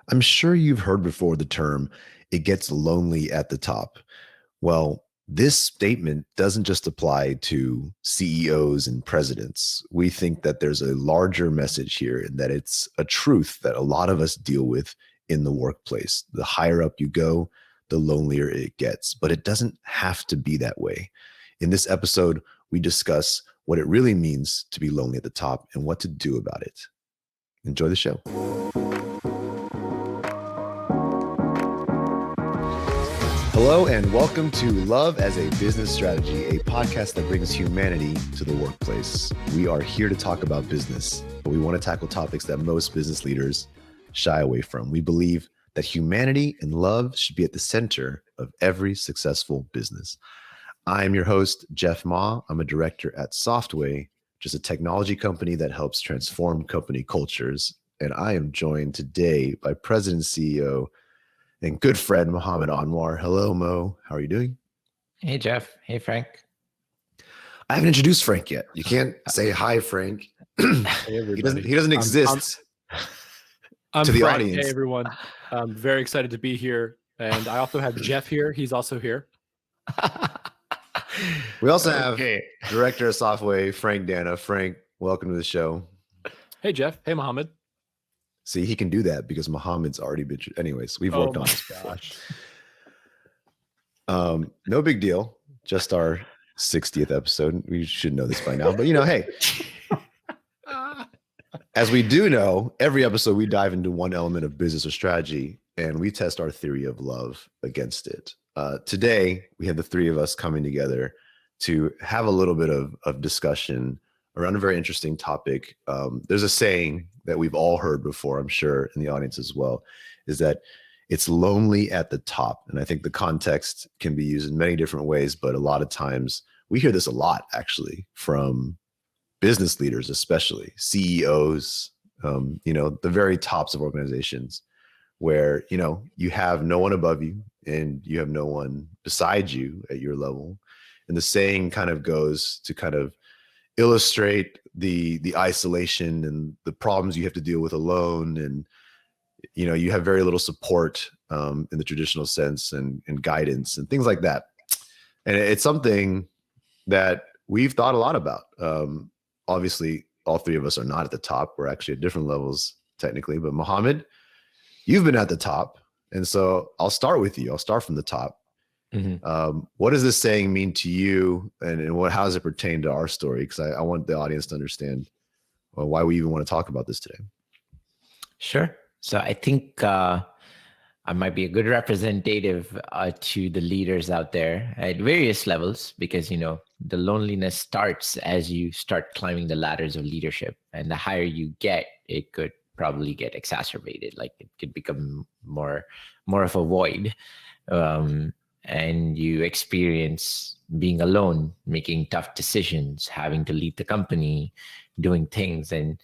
I'm sure you've heard before the term, it gets lonely at the top. Well, this statement doesn't just apply to CEOs and presidents. We think that there's a larger message here and that it's a truth that a lot of us deal with in the workplace. The higher up you go, the lonelier it gets. But it doesn't have to be that way. In this episode, we discuss what it really means to be lonely at the top and what to do about it. Enjoy the show. Hello, and welcome to Love as a Business Strategy, a podcast that brings humanity to the workplace. We are here to talk about business, but we want to tackle topics that most business leaders shy away from. We believe that humanity and love should be at the center of every successful business. I am your host, Jeff Ma. I'm a director at Softway, which is a technology company that helps transform company cultures. And I am joined today by President and CEO and good friend, Mohammed Anwar. Hello, Mo. How are you doing? Hey, Jeff. Hey, Frank. I haven't introduced Frank yet. You can't say hi, Frank. Hey, he doesn't exist I'm to the Frank. audience. Hey, everyone. I'm very excited to be here. And I also have Jeff here. He's also here. We also have Director of Softway, Frank Dana. Frank, welcome to the show. Hey, Jeff. Hey, Mohammed. See, he can do that because Mohammed's already been. Anyways, we've worked on this before. No big deal. Just our 60th episode. We should know this by now. But hey, as we do know, every episode we dive into one element of business or strategy, and we test our theory of love against it. Today, we have the three of us coming together to have a little bit of discussion around a very interesting topic. There's a saying that we've all heard before, I'm sure, in the audience as well, is that it's lonely at the top. And I think the context can be used in many different ways, but a lot of times we hear this a lot, actually, from business leaders, especially CEOs, the very tops of organizations where, you have no one above you and you have no one beside you at your level. And the saying kind of goes to kind of illustrate the isolation and the problems you have to deal with alone, and you have very little support in the traditional sense and guidance and things like that. And it's something that we've thought a lot about. Obviously, all three of us are not at the top. We're actually at different levels technically, but Mohammed, you've been at the top, and so I'll start with you. I'll start from the top. Mm-hmm. What does this saying mean to you, and how does it pertain to our story? Because I want the audience to understand why we even want to talk about this today. Sure. So I think I might be a good representative to the leaders out there at various levels, because, the loneliness starts as you start climbing the ladders of leadership. And the higher you get, it could probably get exacerbated. Like it could become more of a void. And you experience being alone, making tough decisions, having to lead the company, doing things. And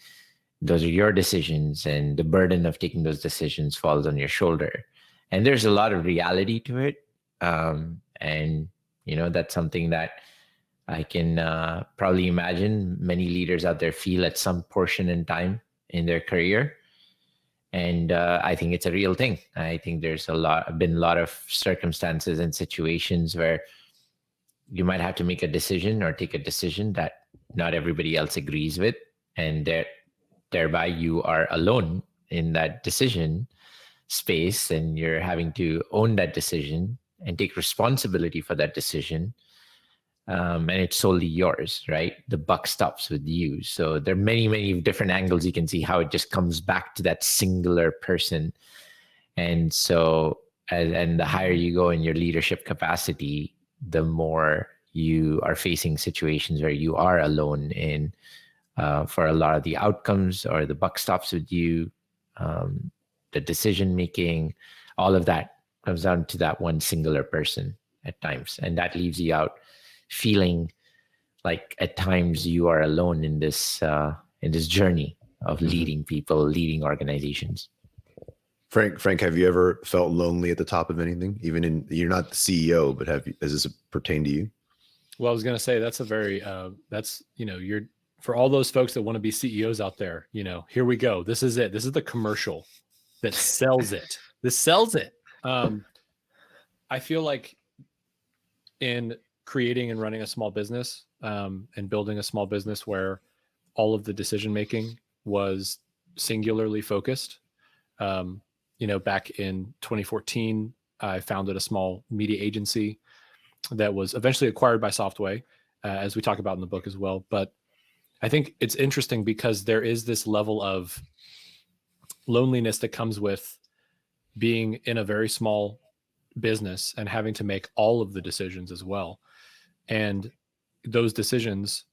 those are your decisions, and the burden of taking those decisions falls on your shoulder. And there's a lot of reality to it. And that's something that I can probably imagine many leaders out there feel at some portion in time in their career. And I think it's a real thing. I think there's been a lot of circumstances and situations where you might have to make a decision or take a decision that not everybody else agrees with. And thereby you are alone in that decision space, and you're having to own that decision and take responsibility for that decision. And it's solely yours, right? The buck stops with you. So there are many, many different angles you can see how it just comes back to that singular person. And so, and the higher you go in your leadership capacity, the more you are facing situations where you are alone in for a lot of the outcomes, or the buck stops with you, the decision making, all of that comes down to that one singular person at times. And that leaves you out feeling like at times you are alone in this journey of leading people, leading organizations. Frank, have you ever felt lonely at the top of anything? You're not the CEO, but does this pertain to you? Well, I was going to say that's a very, you're for all those folks that want to be CEOs out there, here we go. This is it. This is the commercial. that sells it. This sells it. I feel like in creating and running a small business and building a small business where all of the decision making was singularly focused. Back in 2014, I founded a small media agency that was eventually acquired by Softway, as we talk about in the book as well. But I think it's interesting because there is this level of loneliness that comes with being in a very small business and having to make all of the decisions as well. And those decisions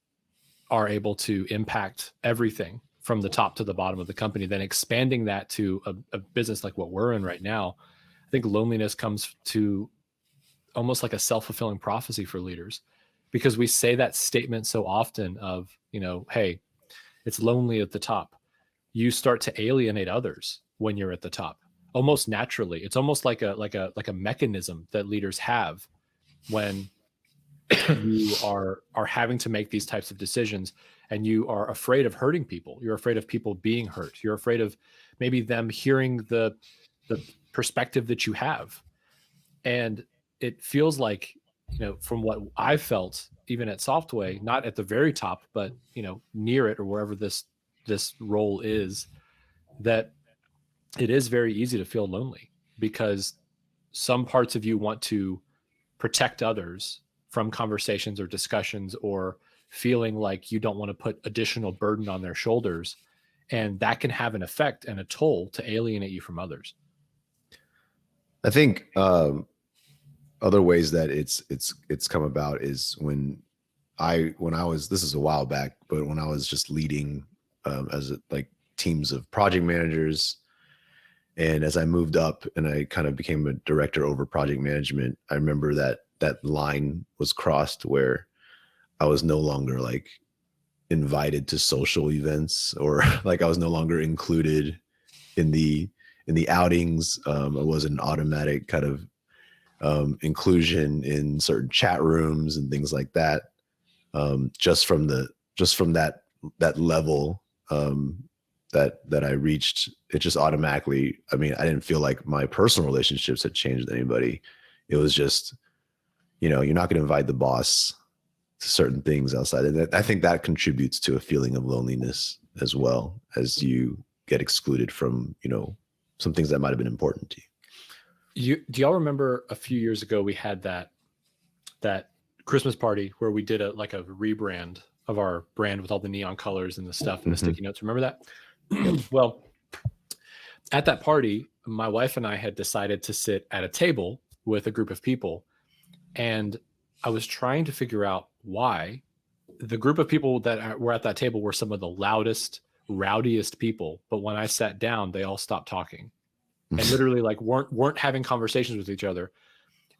are able to impact everything from the top to the bottom of the company. Then expanding that to a business like what we're in right now, I think loneliness comes to almost like a self-fulfilling prophecy for leaders, because we say that statement so often of, hey, it's lonely at the top. You start to alienate others when you're at the top, almost naturally. It's almost like a mechanism that leaders have when you are having to make these types of decisions, and you are afraid of hurting people. You're afraid of people being hurt. You're afraid of maybe them hearing the perspective that you have. And it feels like, from what I've felt, even at Softway, not at the very top, but near it or wherever this role is, that it is very easy to feel lonely because some parts of you want to protect others from conversations or discussions, or feeling like you don't want to put additional burden on their shoulders. And that can have an effect and a toll to alienate you from others. I think other ways that it's come about is when I was, this is a while back, but when I was just leading teams of project managers, and as I moved up and I kind of became a director over project management, I remember that line was crossed where I was no longer like invited to social events, or like I was no longer included in the outings. It was an automatic kind of inclusion in certain chat rooms and things like that. Just from that level that I reached, it just automatically, I mean, I didn't feel like my personal relationships had changed with anybody. It was just, you're not going to invite the boss to certain things outside. And I think that contributes to a feeling of loneliness as well, as you get excluded from, some things that might've been important to you. Do y'all remember a few years ago, we had that Christmas party where we did a rebrand of our brand with all the neon colors and the stuff and the sticky notes. Remember that? Well, at that party, my wife and I had decided to sit at a table with a group of people. And I was trying to figure out why the group of people that were at that table were some of the loudest, rowdiest people. But when I sat down, they all stopped talking and literally weren't having conversations with each other.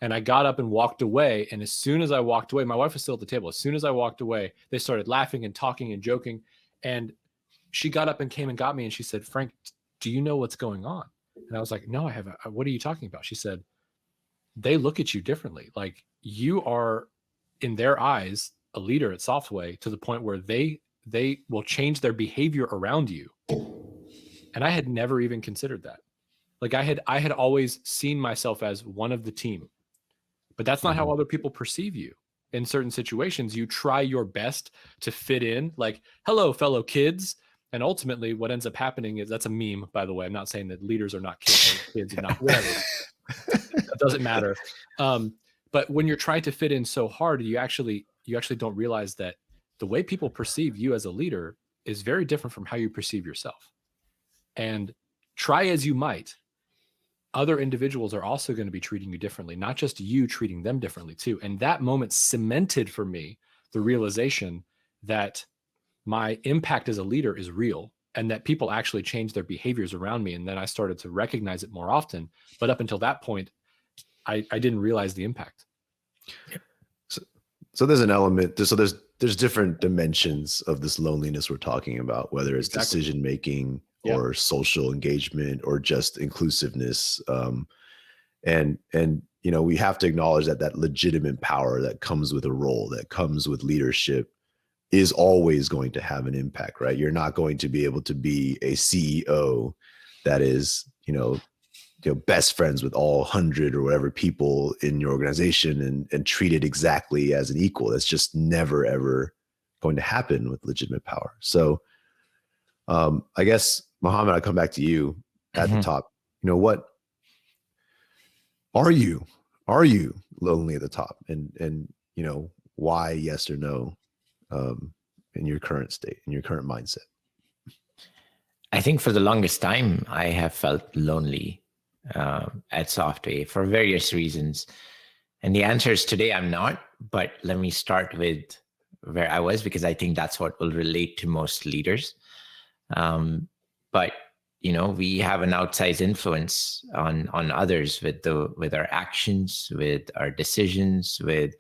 And I got up and walked away. And as soon as I walked away, my wife was still at the table. As soon as I walked away, they started laughing and talking and joking. And she got up and came and got me. And she said, "Frank, do you know what's going on?" And I was like, "No, I haven't." "What are you talking about?" She said, "They look at you differently. Like, you are, in their eyes, a leader at Softway to the point where they will change their behavior around you." And I had never even considered that. Like, I had always seen myself as one of the team, but that's not how other people perceive you. In certain situations, you try your best to fit in, like, "Hello, fellow kids." And ultimately what ends up happening is, that's a meme, by the way. I'm not saying that leaders are not kids and not whatever. It doesn't matter. But when you're trying to fit in so hard, you actually don't realize that the way people perceive you as a leader is very different from how you perceive yourself. And try as you might, other individuals are also going to be treating you differently, not just you treating them differently too. And that moment cemented for me the realization that my impact as a leader is real, and that people actually change their behaviors around me. And then I started to recognize it more often. But up until that point, I didn't realize the impact. So there's an element, so there's different dimensions of this loneliness we're talking about, whether it's decision making or social engagement or just inclusiveness. And we have to acknowledge that legitimate power that comes with a role, that comes with leadership, is always going to have an impact, right? You're not going to be able to be a CEO that is, best friends with all 100 or whatever people in your organization and treated exactly as an equal. That's just never, ever going to happen with legitimate power. So I guess, Mohammed, I come back to you at the top. What are you lonely at the top, and why, yes or no, in your current state, in your current mindset? I think for the longest time, I have felt lonely at Softway for various reasons. And the answer is today I'm not, but let me start with where I was, because I think that's what will relate to most leaders. But we have an outsized influence on others with our actions, with our decisions, with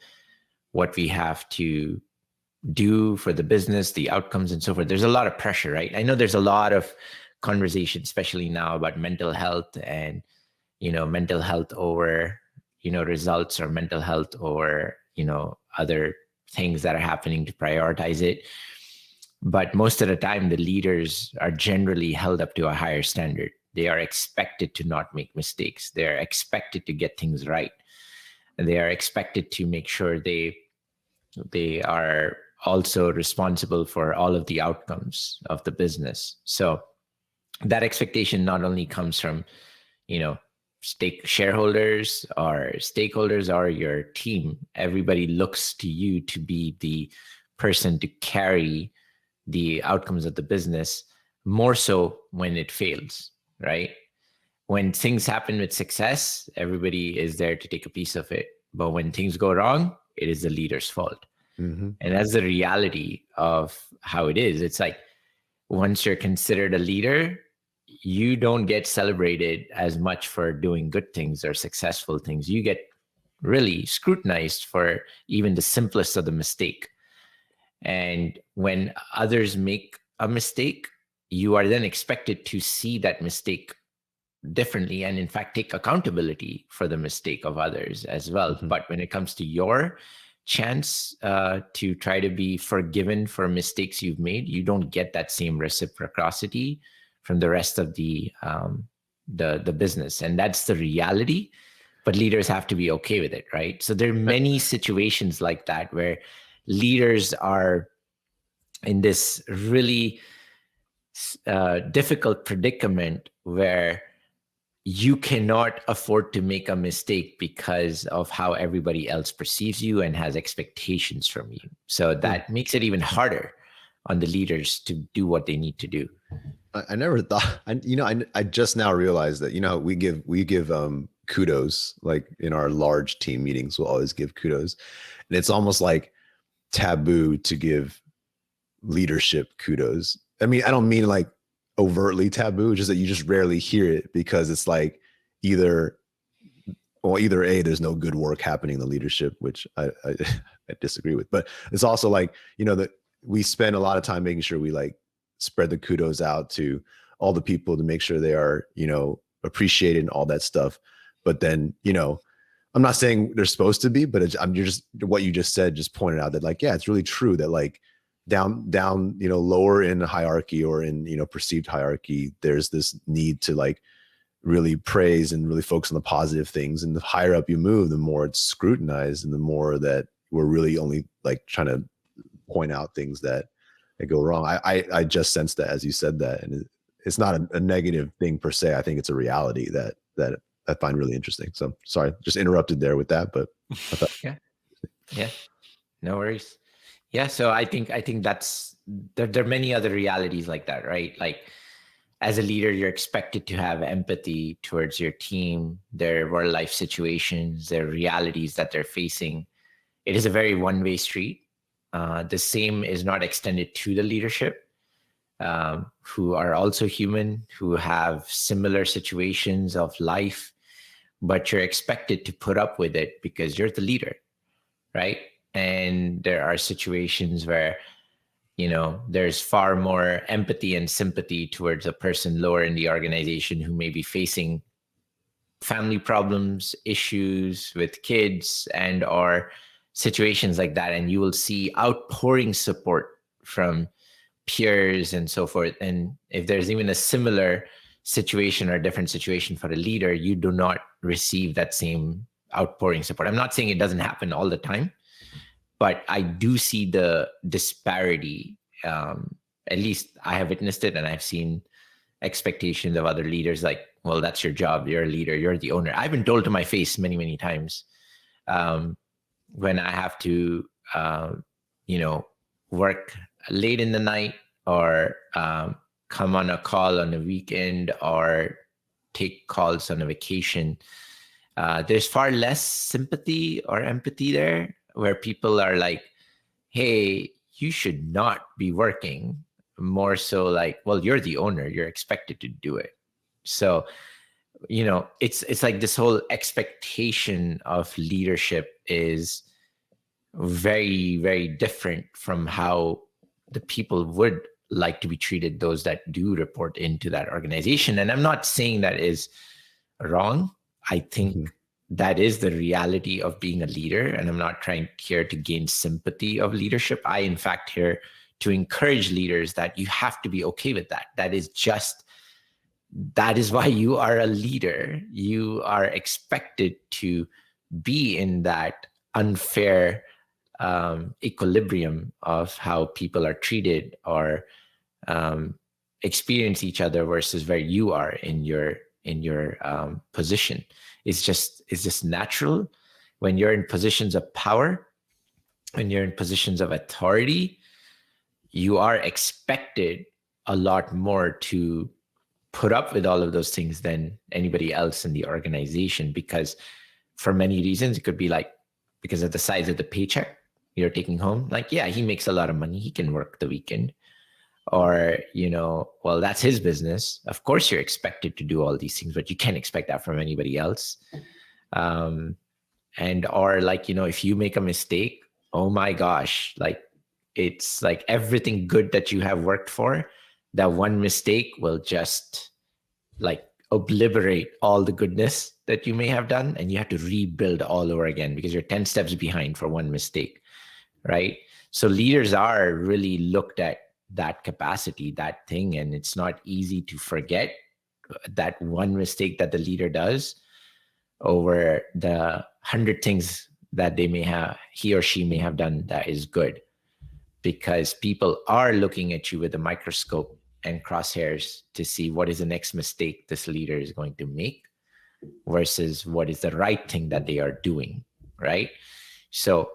what we have to do for the business, the outcomes, and so forth. There's a lot of pressure, right? I know there's a lot of conversation, especially now, about mental health and mental health over results, or mental health over other things that are happening to prioritize it. But most of the time, the leaders are generally held up to a higher standard. They are expected to not make mistakes. They're expected to get things right. And they are expected to make sure they are also responsible for all of the outcomes of the business. So that expectation not only comes from, shareholders or stakeholders or your team. Everybody looks to you to be the person to carry the outcomes of the business, more so when it fails, right? When things happen with success, everybody is there to take a piece of it. But when things go wrong, it is the leader's fault. Mm-hmm. And that's the reality of how it is. It's like, once you're considered a leader, you don't get celebrated as much for doing good things or successful things. You get really scrutinized for even the simplest of the mistake. And when others make a mistake, you are then expected to see that mistake differently and in fact take accountability for the mistake of others as well. Mm-hmm. But when it comes to your chance to try to be forgiven for mistakes you've made, you don't get that same reciprocity from the rest of the business. And that's the reality, but leaders have to be okay with it, right? So there are many situations like that where leaders are in this really difficult predicament where you cannot afford to make a mistake because of how everybody else perceives you and has expectations from you. So that makes it even harder on the leaders to do what they need to do. I never thought, I just now realized that, we give kudos, like in our large team meetings, we'll always give kudos. And it's almost like taboo to give leadership kudos. I mean, I don't mean like overtly taboo, just that you just rarely hear it, because it's like either A, there's no good work happening in the leadership, which I disagree with, but it's also like, that we spend a lot of time making sure we like spread the kudos out to all the people to make sure they are, appreciated and all that stuff. But then, I'm not saying they're supposed to be, but you're just, what you just said just pointed out that like, yeah, it's really true that like down, lower in the hierarchy or in, perceived hierarchy, there's this need to like really praise and really focus on the positive things. And the higher up you move, the more it's scrutinized and the more that we're really only like trying to point out things that go wrong. I just sensed that as you said that, and it's not a negative thing per se. I think it's a reality that I find really interesting. So sorry, just interrupted there with that, but I thought, yeah, no worries. Yeah, so I think that's there are many other realities like that, right? Like as a leader, you're expected to have empathy towards your team, their real life situations, their realities that they're facing. It is a very one-way street. The same is not extended to the leadership, who are also human, who have similar situations of life, but you're expected to put up with it because you're the leader, right? And there are situations where, there's far more empathy and sympathy towards a person lower in the organization who may be facing family problems, issues with kids, and or situations like that. And you will see outpouring support from peers and so forth. And if there's even a similar situation or different situation for a leader, you do not receive that same outpouring support. I'm not saying it doesn't happen all the time, but I do see the disparity. At least I have witnessed it, and I've seen expectations of other leaders like, well, that's your job. You're a leader. You're the owner. I've been told to my face many, many times when I have to, work late in the night or come on a call on a weekend or take calls on a vacation. There's far less sympathy or empathy there, where people are like, hey, you should not be working. More so like, well, you're the owner, you're expected to do it. So, it's like this whole expectation of leadership is very, very different from how the people would like to be treated, those that do report into that organization. And I'm not saying that is wrong. I think that is the reality of being a leader. And I'm not trying here to gain sympathy of leadership. I, in fact, here to encourage leaders that you have to be okay with that. That is why you are a leader. You are expected to be in that unfair equilibrium of how people are treated or experience each other versus where you are in your position. It's just natural. When you're in positions of power, when you're in positions of authority, you are expected a lot more to put up with all of those things than anybody else in the organization, because for many reasons, it could be like because of the size of the paycheck you're taking home. Like, yeah, he makes a lot of money. He can work the weekend. Or, well, that's his business. Of course, you're expected to do all these things, but you can't expect that from anybody else. Or like, if you make a mistake, oh my gosh, like it's like everything good that you have worked for, that one mistake will just like obliterate all the goodness that you may have done, and you have to rebuild all over again because you're 10 steps behind for one mistake, right? So leaders are really looked at that capacity, that thing, and it's not easy to forget that one mistake that the leader does over the 100 things that he or she may have done that is good, because people are looking at you with a microscope and crosshairs to see what is the next mistake this leader is going to make versus what is the right thing that they are doing, right? So,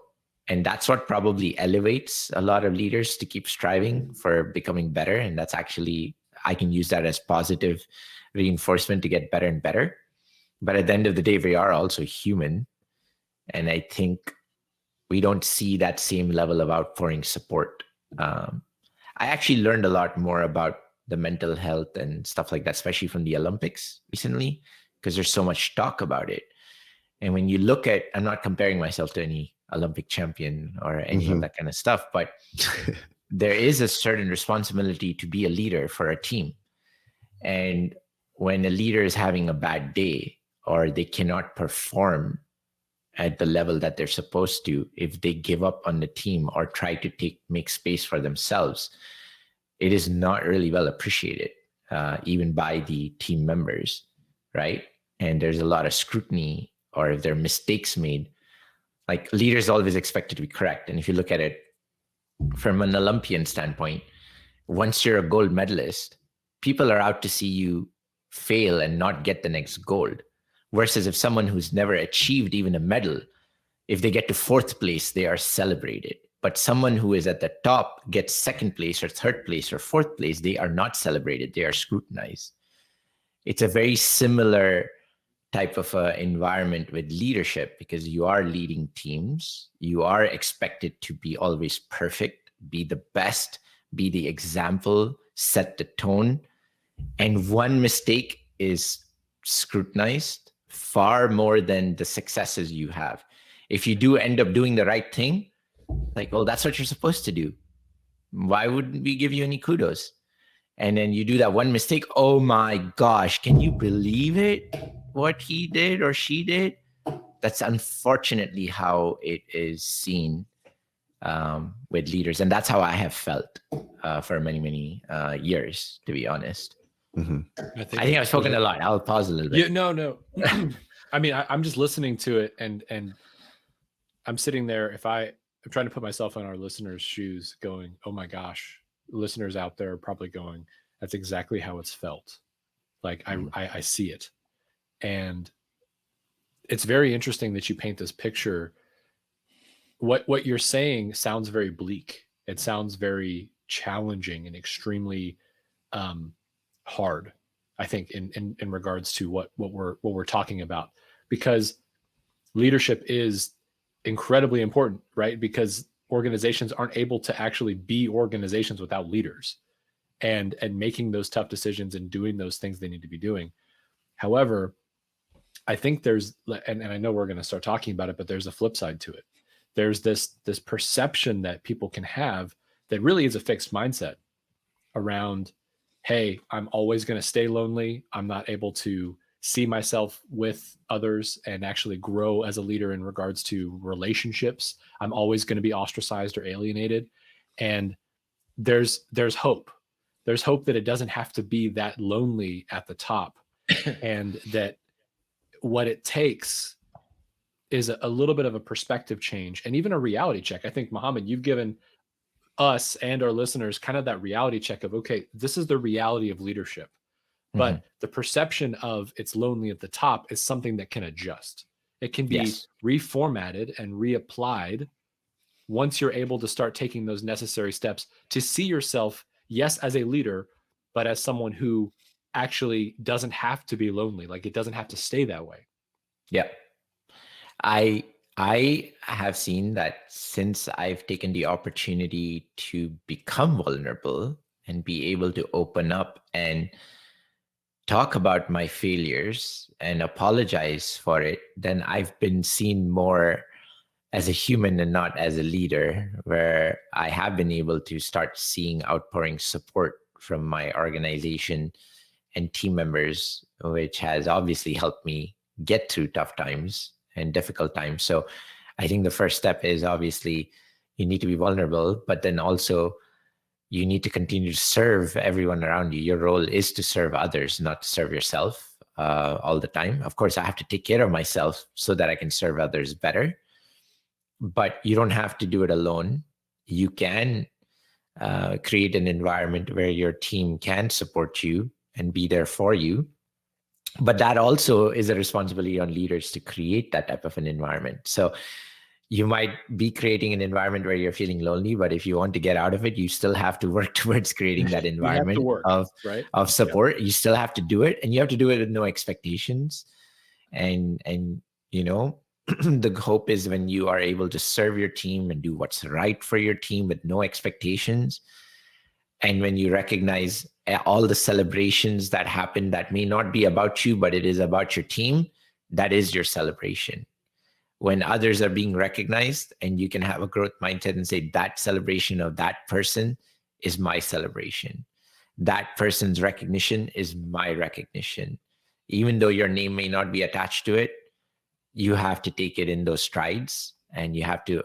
and that's what probably elevates a lot of leaders to keep striving for becoming better. And that's actually, I can use that as positive reinforcement to get better and better. But at the end of the day, we are also human. And I think we don't see that same level of outpouring support. I actually learned a lot more about the mental health and stuff like that, especially from the Olympics recently, because there's so much talk about it. And when you look at, I'm not comparing myself to any Olympic champion or any of that kind of stuff, but there is a certain responsibility to be a leader for a team. And when a leader is having a bad day or they cannot perform at the level that they're supposed to, if they give up on the team or try to make space for themselves, it is not really well appreciated, even by the team members, right? And there's a lot of scrutiny, or if there are mistakes made, like leaders always expected to be correct. And if you look at it from an Olympian standpoint, once you're a gold medalist, people are out to see you fail and not get the next gold. Versus if someone who's never achieved even a medal, if they get to fourth place, they are celebrated. But someone who is at the top gets second place or third place or fourth place, they are not celebrated. They are scrutinized. It's a very similar type of environment with leadership, because you are leading teams. You are expected to be always perfect, be the best, be the example, set the tone. And one mistake is scrutinized far more than the successes you have. If you do end up doing the right thing, like, well, that's what you're supposed to do. Why wouldn't we give you any kudos? And then you do that one mistake. Oh my gosh, can you believe it? What he did or she did? That's unfortunately how it is seen with leaders. And that's how I have felt for many, many years, to be honest. I think I've spoken a lot. I'll pause a little bit. Yeah, no. I mean, I'm just listening to it, and I'm sitting there. If I'm trying to put myself in our listeners' shoes, going, "Oh my gosh," listeners out there are probably going, "That's exactly how it's felt." Like I see it, and it's very interesting that you paint this picture. What you're saying sounds very bleak. It sounds very challenging and extremely hard, I think, in regards to what we're talking about, because leadership is incredibly important, right? Because organizations aren't able to actually be organizations without leaders, and making those tough decisions and doing those things they need to be doing. However, I think there's, and I know we're going to start talking about it, but there's a flip side to it. There's this perception that people can have that really is a fixed mindset around, hey, I'm always going to stay lonely. I'm not able to see myself with others and actually grow as a leader in regards to relationships. I'm always going to be ostracized or alienated. And there's hope. There's hope that it doesn't have to be that lonely at the top, and that what it takes is a little bit of a perspective change and even a reality check. I think, Muhammad, you've given us and our listeners kind of that reality check of, okay, this is the reality of leadership, but the perception of it's lonely at the top is something that can adjust. It can be reformatted and reapplied once you're able to start taking those necessary steps to see yourself, yes, as a leader, but as someone who actually doesn't have to be lonely. Like, it doesn't have to stay that way. Yeah. I have seen that since I've taken the opportunity to become vulnerable and be able to open up and talk about my failures and apologize for it, then I've been seen more as a human and not as a leader, where I have been able to start seeing outpouring support from my organization and team members, which has obviously helped me get through tough times and difficult times. So I think the first step is, obviously, you need to be vulnerable, but then also you need to continue to serve everyone around you. Your role is to serve others, not to serve yourself all the time. Of course, I have to take care of myself so that I can serve others better, but you don't have to do it alone. You can create an environment where your team can support you and be there for you. But that also is a responsibility on leaders to create that type of an environment. So you might be creating an environment where you're feeling lonely, but if you want to get out of it, you still have to work towards creating that environment of support. You still have to do it, and you have to do it with no expectations. And you know, the hope is when you are able to serve your team and do what's right for your team with no expectations, and when you recognize all the celebrations that happen that may not be about you, but it is about your team, that is your celebration. When others are being recognized, and you can have a growth mindset and say, that celebration of that person is my celebration. That person's recognition is my recognition. Even though your name may not be attached to it, you have to take it in those strides, and you have to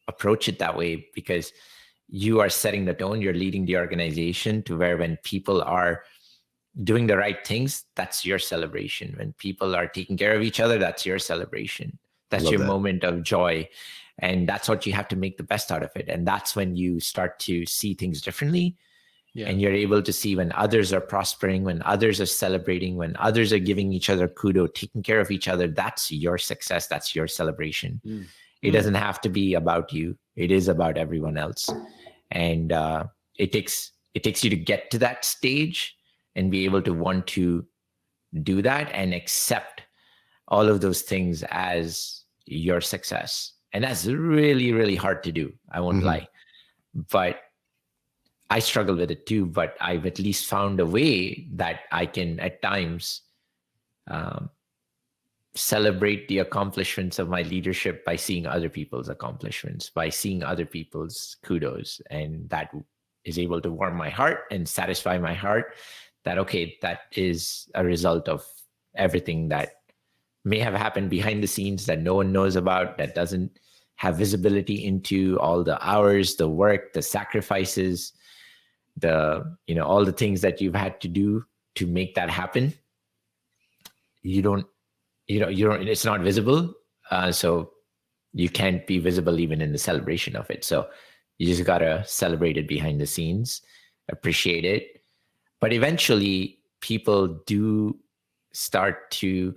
approach it that way, because you are setting the tone. You're leading the organization to where, when people are doing the right things, that's your celebration. When people are taking care of each other, that's your celebration. That's your moment of joy. And that's what you have to make the best out of it. And that's when you start to see things differently. And you're able to see when others are prospering, when others are celebrating, when others are giving each other kudos, taking care of each other. That's your success. That's your celebration. It doesn't have to be about you. It is about everyone else. And it takes you to get to that stage and be able to want to do that and accept all of those things as your success. And that's really, really hard to do. I won't lie. But I struggle with it too, but I've at least found a way that I can at times celebrate the accomplishments of my leadership by seeing other people's accomplishments, by seeing other people's kudos. And that is able to warm my heart and satisfy my heart that, okay, that is a result of everything that may have happened behind the scenes that no one knows about, that doesn't have visibility into all the hours, the work, the sacrifices, all the things that you've had to do to make that happen, it's not visible. So you can't be visible even in the celebration of it. So you just got to celebrate it behind the scenes, appreciate it. But eventually people do start to,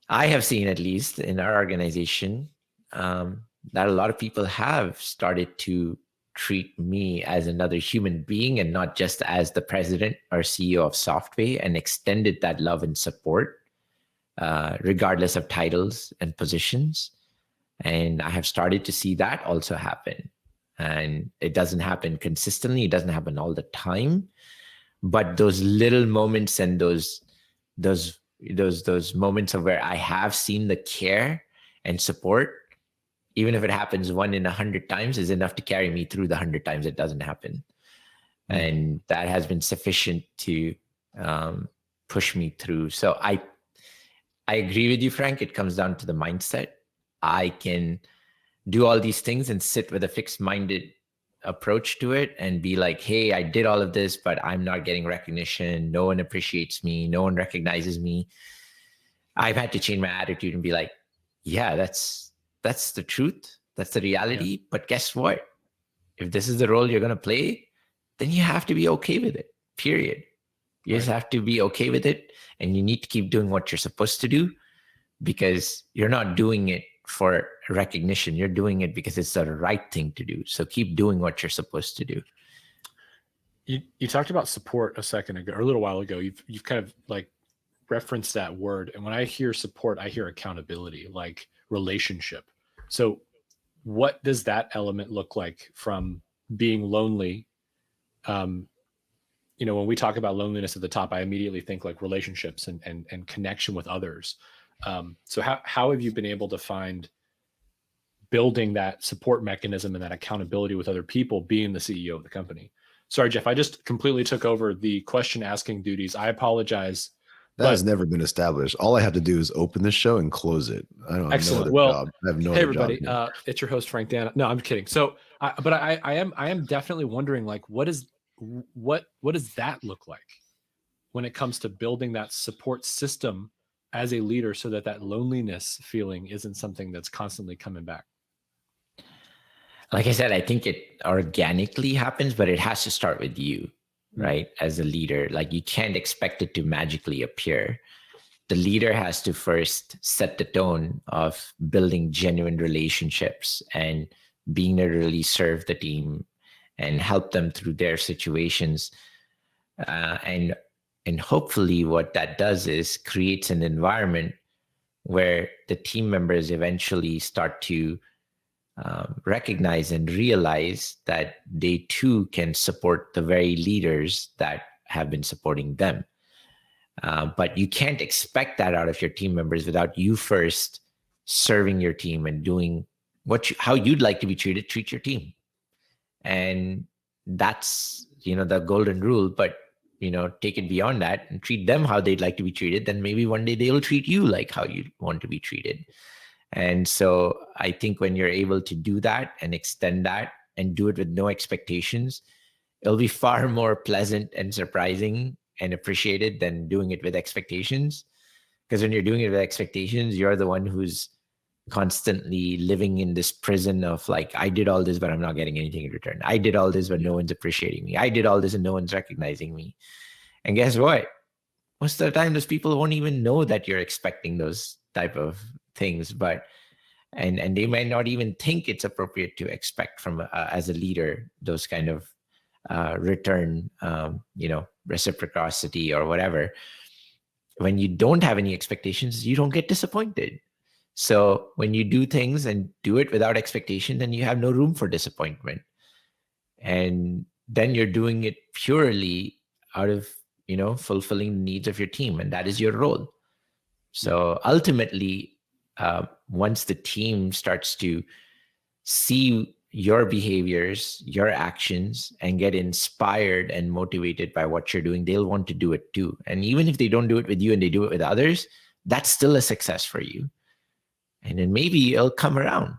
I have seen, at least in our organization, that a lot of people have started to treat me as another human being and not just as the president or CEO of Softway, and extended that love and support, regardless of titles and positions. And I have started to see that also happen. And it doesn't happen consistently. It doesn't happen all the time. But those little moments and those moments of where I have seen the care and support, even if it happens 1 in 100 times, is enough to carry me through the 100 times it doesn't happen. And that has been sufficient to push me through. So I agree with you, Frank. It comes down to the mindset. I can do all these things and sit with a fixed-minded approach to it and be like, hey, I did all of this, but I'm not getting recognition. No one appreciates me. No one recognizes me. I've had to change my attitude and be like, yeah, that's the truth. That's the reality. Yeah. But guess what? If this is the role you're going to play, then you have to be okay with it, period. You just have to be okay with it. And you need to keep doing what you're supposed to do, because you're not doing it for recognition. You're doing it because it's the right thing to do. So keep doing what you're supposed to do. You talked about support a second ago, or a little while ago. You've kind of like referenced that word. And when I hear support, I hear accountability, like relationship. So what does that element look like from being lonely? When we talk about loneliness at the top, I immediately think like relationships and connection with others. So how have you been able to find building that support mechanism and that accountability with other people, being the CEO of the company? Sorry, Jeff, I just completely took over the question asking duties. I apologize. That has never been established. All I have to do is open the show and close it. I don't have no other job. I have no hey other everybody, job. It's your host Frank Dana. No, I'm kidding. So, I am definitely wondering, like, what does that look like when it comes to building that support system as a leader, so that loneliness feeling isn't something that's constantly coming back? Like I said, I think it organically happens, but it has to start with you, right? As a leader, like you can't expect it to magically appear. The leader has to first set the tone of building genuine relationships and being able to really serve the team and help them through their situations. And hopefully what that does is creates an environment where the team members eventually start to recognize and realize that they too can support the very leaders that have been supporting them. But you can't expect that out of your team members without you first serving your team and doing how you'd like to be treated. Treat your team. And that's, the golden rule. But, take it beyond that and treat them how they'd like to be treated. Then maybe one day they'll treat you like how you want to be treated. And so I think when you're able to do that and extend that and do it with no expectations, it'll be far more pleasant and surprising and appreciated than doing it with expectations. Because when you're doing it with expectations, you're the one who's constantly living in this prison of like, I did all this, but I'm not getting anything in return. I did all this, but no one's appreciating me. I did all this and no one's recognizing me. And guess what? Most of the time, those people won't even know that you're expecting those type of things, and they might not even think it's appropriate to expect from as a leader those kind of return, reciprocity or whatever. When you don't have any expectations, you don't get disappointed. So when you do things and do it without expectation, then you have no room for disappointment. And then you're doing it purely out of, fulfilling the needs of your team. And that is your role. So ultimately, once the team starts to see your behaviors, your actions, and get inspired and motivated by what you're doing, they'll want to do it too. And even if they don't do it with you and they do it with others, that's still a success for you. And then maybe it'll come around.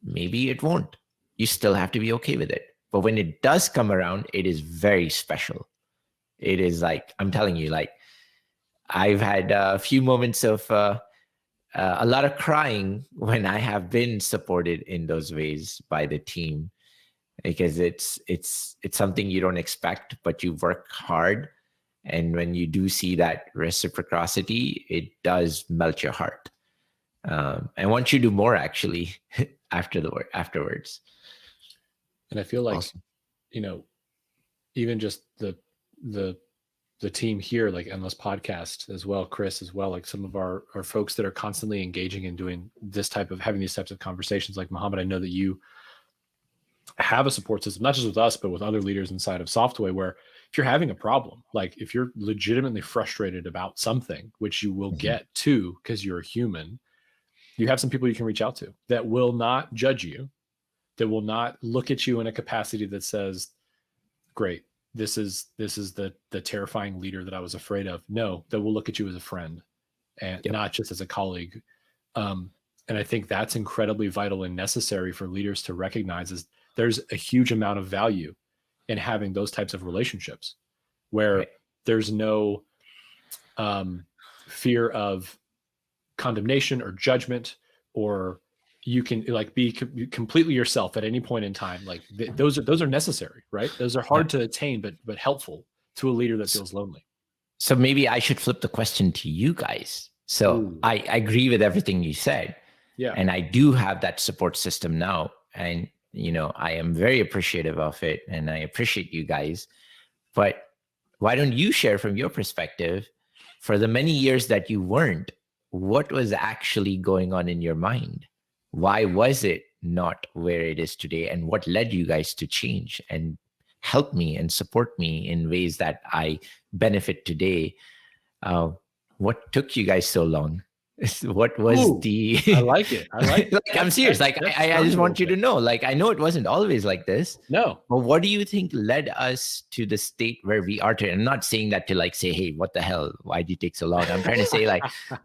Maybe it won't. You still have to be okay with it. But when it does come around, it is very special. it is like, I'm telling you, like I've had a few moments of a lot of crying when I have been supported in those ways by the team, because it's something you don't expect, but you work hard. And when you do see that reciprocity, it does melt your heart. I want you to do more actually afterwards. And I feel like, Awesome. Even just the team here, like Endless Podcast as well, Chris as well, like some of our folks that are constantly engaging and doing this type of, having these types of conversations. Like Muhammad, I know that you have a support system, not just with us, but with other leaders inside of Softway, where if you're having a problem, like if you're legitimately frustrated about something, which you will get to because you're a human, you have some people you can reach out to that will not judge you, that will not look at you in a capacity that says, great, this is the terrifying leader that I was afraid of. No, that will look at you as a friend and not just as a colleague. And I think that's incredibly vital and necessary for leaders to recognize, is there's a huge amount of value in having those types of relationships where there's no fear of condemnation or judgment, or you can like be completely yourself at any point in time. Like those are necessary, right? Those are hard to attain, but helpful to a leader that feels lonely. So maybe I should flip the question to you guys. So I agree with everything you said. Yeah. And I do have that support system now. And, I am very appreciative of it. And I appreciate you guys. But why don't you share from your perspective, for the many years that you weren't, what was actually going on in your mind? Why was it not where it is today? And what led you guys to change and help me and support me in ways that I benefit today? What took you guys so long? What was I like it. like, I'm serious. Like, I just want you to know, like, I know it wasn't always like this. No. But what do you think led us to the state where we are today? I'm not saying that to like say, hey, what the hell? Why did you take so long? I'm trying to say like,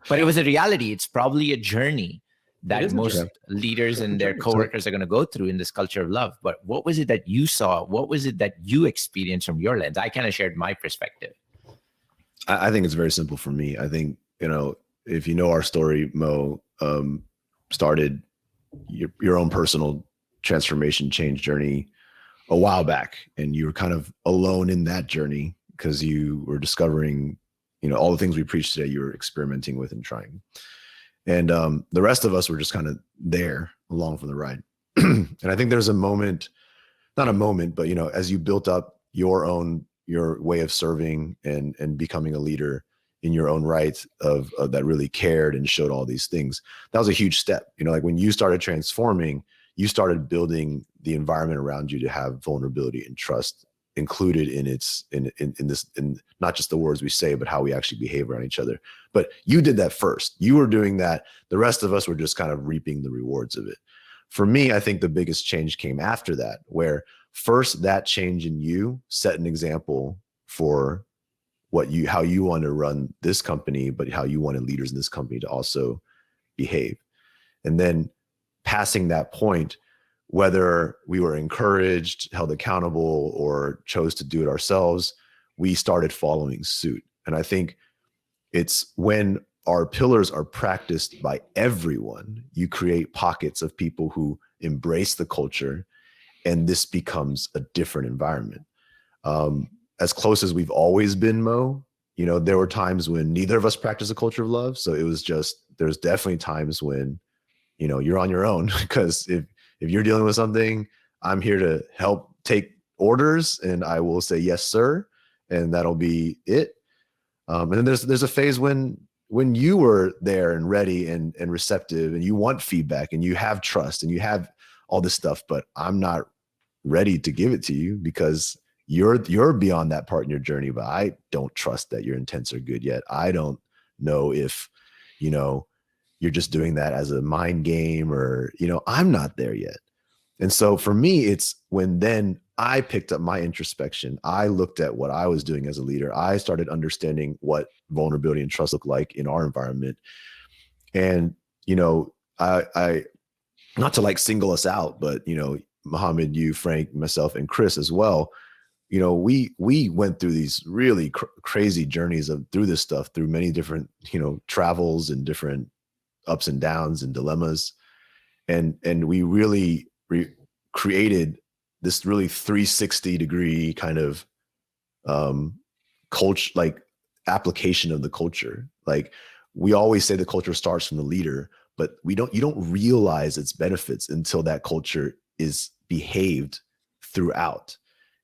but it was a reality. It's probably a journey that most leaders and their coworkers are going to go through in this culture of love. But what was it that you saw? What was it that you experienced from your lens? I kind of shared my perspective. I think it's very simple for me. I think, if you know our story, Mo, started your own personal transformation change journey a while back, and you were kind of alone in that journey because you were discovering, all the things we preach today, you were experimenting with and trying. And the rest of us were just kind of there along for the ride. And I think there's a moment, not a moment, but, as you built up your way of serving and becoming a leader in your own right of that really cared and showed all these things, that was a huge step. Like when you started transforming, you started building the environment around you to have vulnerability and trust included in not just the words we say, but how we actually behave around each other. But you did that first. You were doing that. The rest of us were just kind of reaping the rewards of it. For me, I think the biggest change came after that, where first that change in you set an example for how you want to run this company, but how you wanted leaders in this company to also behave. And then passing that point, whether we were encouraged, held accountable, or chose to do it ourselves, we started following suit. And I think it's when our pillars are practiced by everyone, you create pockets of people who embrace the culture, and this becomes a different environment. As close as we've always been, Mo, there were times when neither of us practiced a culture of love. So it was there's definitely times when, you're on your own, because if you're dealing with something, I'm here to help take orders, and I will say, yes, sir. And that'll be it. And then there's a phase when you were there and ready and receptive, and you want feedback and you have trust and you have all this stuff, but I'm not ready to give it to you because you're beyond that part in your journey, but I don't trust that your intents are good yet. I don't know if, you're just doing that as a mind game, or, I'm not there yet. And so for me, it's when then I picked up my introspection. I looked at what I was doing as a leader. I started understanding what vulnerability and trust look like in our environment. And, I not to like single us out, but, Muhammad, you, Frank, myself, and Chris as well, we went through these really crazy journeys through this stuff, through many different, travels and different ups and downs and dilemmas. And we really created this really 360-degree kind of culture, like application of the culture. Like we always say the culture starts from the leader, but you don't realize its benefits until that culture is behaved throughout.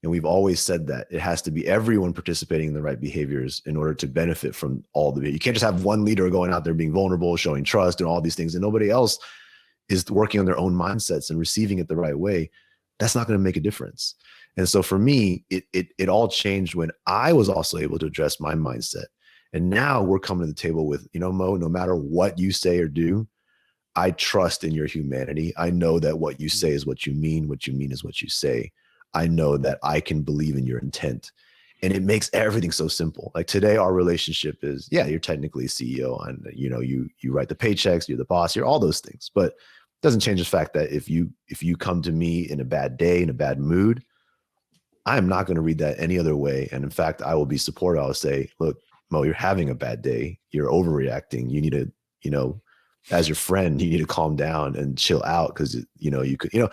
And we've always said that it has to be everyone participating in the right behaviors in order to benefit from all the, you can't just have one leader going out there being vulnerable, showing trust and all these things, and nobody else is working on their own mindsets and receiving it the right way. That's not going to make a difference. And so for me, it all changed when I was also able to address my mindset. And now we're coming to the table with, Mo, no matter what you say or do, I trust in your humanity. I know that what you say is what you mean is what you say. I know that I can believe in your intent. And it makes everything so simple. Like today, our relationship is, yeah, you're technically CEO and, you write the paychecks, you're the boss, you're all those things. But it doesn't change the fact that if you come to me in a bad day, in a bad mood, I am not going to read that any other way. And in fact, I will be supportive. I'll say, look, Mo, you're having a bad day. You're overreacting. You need to, as your friend, you need to calm down and chill out because, you could,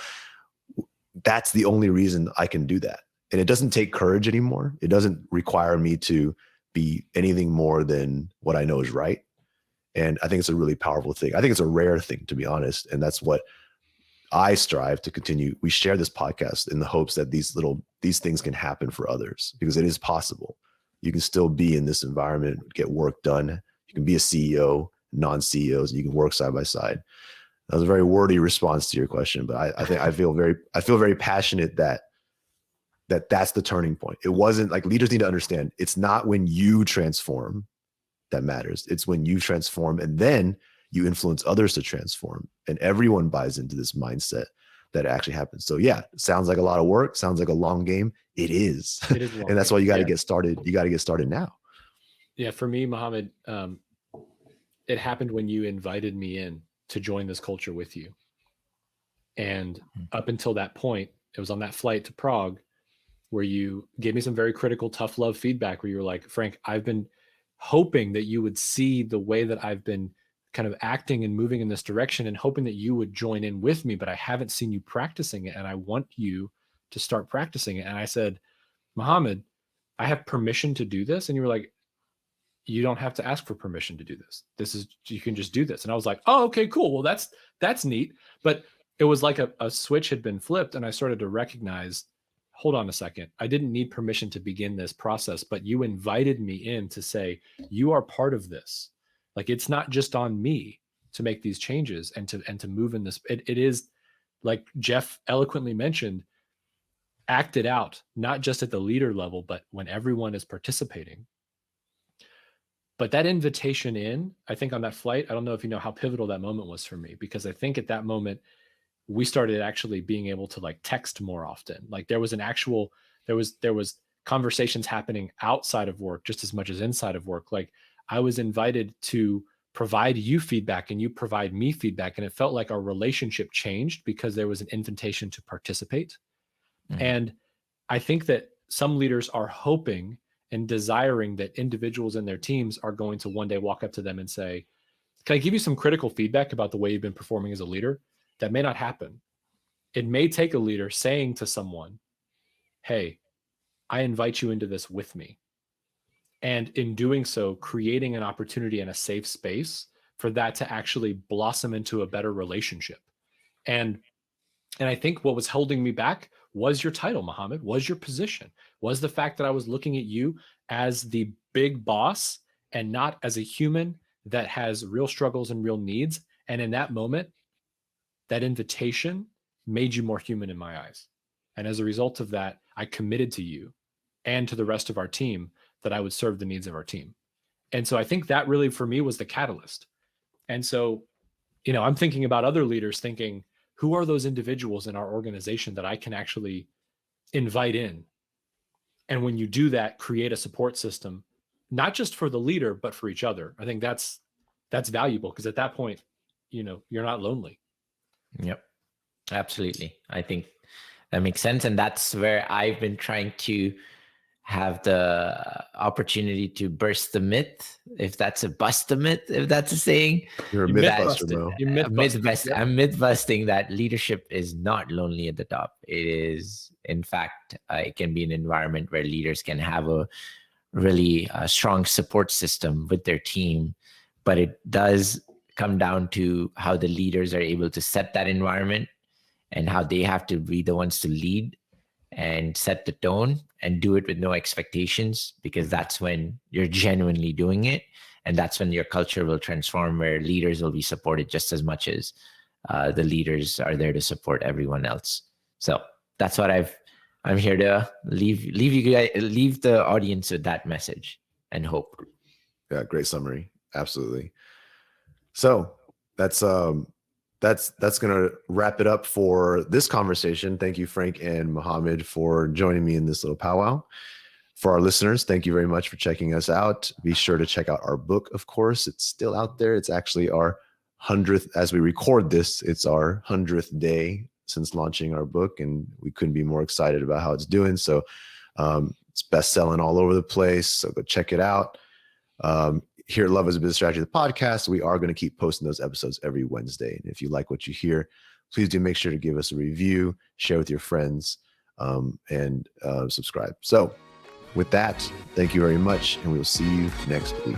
that's the only reason I can do that. And it doesn't take courage anymore. It doesn't require me to be anything more than what I know is right. And I think it's a really powerful thing. I think it's a rare thing, to be honest. And that's what I strive to continue. We share this podcast in the hopes that these things can happen for others, because it is possible. You can still be in this environment, get work done. You can be a CEO, non-CEOs, and you can work side by side. That was a very wordy response to your question, but I think I feel very passionate that's the turning point. It wasn't like, leaders need to understand, it's not when you transform that matters. It's when you transform and then you influence others to transform, and everyone buys into this mindset that actually happens. So yeah, sounds like a lot of work, sounds like a long game. It is. It is a long and that's game. why you got to get started. You got to get started now. Yeah. For me, Mohammed, it happened when you invited me in to join this culture with you. And up until that point, it was on that flight to Prague where you gave me some very critical, tough love feedback where you were like, Frank, I've been hoping that you would see the way that I've been kind of acting and moving in this direction and hoping that you would join in with me, but I haven't seen you practicing it. And I want you to start practicing it. And I said, Mohammed, I have permission to do this. And you were like, you don't have to ask for permission to do this. You can just do this. And I was like, oh, okay, cool. Well, that's neat. But it was like a switch had been flipped. And I started to recognize, hold on a second. I didn't need permission to begin this process, but you invited me in to say, you are part of this. Like, it's not just on me to make these changes and to move in this. It is, like Jeff eloquently mentioned, acted out, not just at the leader level, but when everyone is participating. But that invitation in, I think on that flight, I don't know if you know how pivotal that moment was for me, because I think at that moment, we started actually being able to like text more often. Like there was conversations happening outside of work just as much as inside of work. Like I was invited to provide you feedback and you provide me feedback. And it felt like our relationship changed because there was an invitation to participate. Mm-hmm. And I think that some leaders are hoping and desiring that individuals in their teams are going to one day walk up to them and say, can I give you some critical feedback about the way you've been performing as a leader? That may not happen. It may take a leader saying to someone, hey, I invite you into this with me. And in doing so, creating an opportunity and a safe space for that to actually blossom into a better relationship. And I think what was holding me back was your title, Mohammed, was your position, was the fact that I was looking at you as the big boss and not as a human that has real struggles and real needs. And in that moment, that invitation made you more human in my eyes. And as a result of that, I committed to you and to the rest of our team that I would serve the needs of our team. And so I think that really for me was the catalyst. And so, I'm thinking about other leaders thinking, who are those individuals in our organization that I can actually invite in? And when you do that, create a support system, not just for the leader, but for each other. I think that's valuable because at that point, you're not lonely. Yep, absolutely. I think That makes sense. And that's where I've been trying to have the opportunity to burst the myth, if that's a bust the myth, if that's a saying. You're a You myth myth buster, busted. Mo. You myth busted. Yep. I'm myth busting that leadership is not lonely at the top. It is, in fact, it can be an environment where leaders can have a really strong support system with their team, but it does come down to how the leaders are able to set that environment and how they have to be the ones to lead and set the tone and do it with no expectations, because that's when you're genuinely doing it. And that's when your culture will transform, where leaders will be supported just as much as the leaders are there to support everyone else. So that's what I'm here to leave you guys, leave the audience with that message and hope. Yeah, great summary. Absolutely. So that's gonna wrap it up for this conversation. Thank you, Frank and Mohammed, for joining me in this little powwow. For our listeners, thank you very much for checking us out. Be sure to check out our book, of course. It's still out there. It's actually our 100th, as we record this, it's our 100th day since launching our book, and we couldn't be more excited about how it's doing. So it's best-selling all over the place, so go check it out. Here at Love as a Business Strategy, the podcast, we are going to keep posting those episodes every Wednesday. And if you like what you hear, please do make sure to give us a review, share with your friends, and subscribe. So with that, thank you very much, and we will see you next week.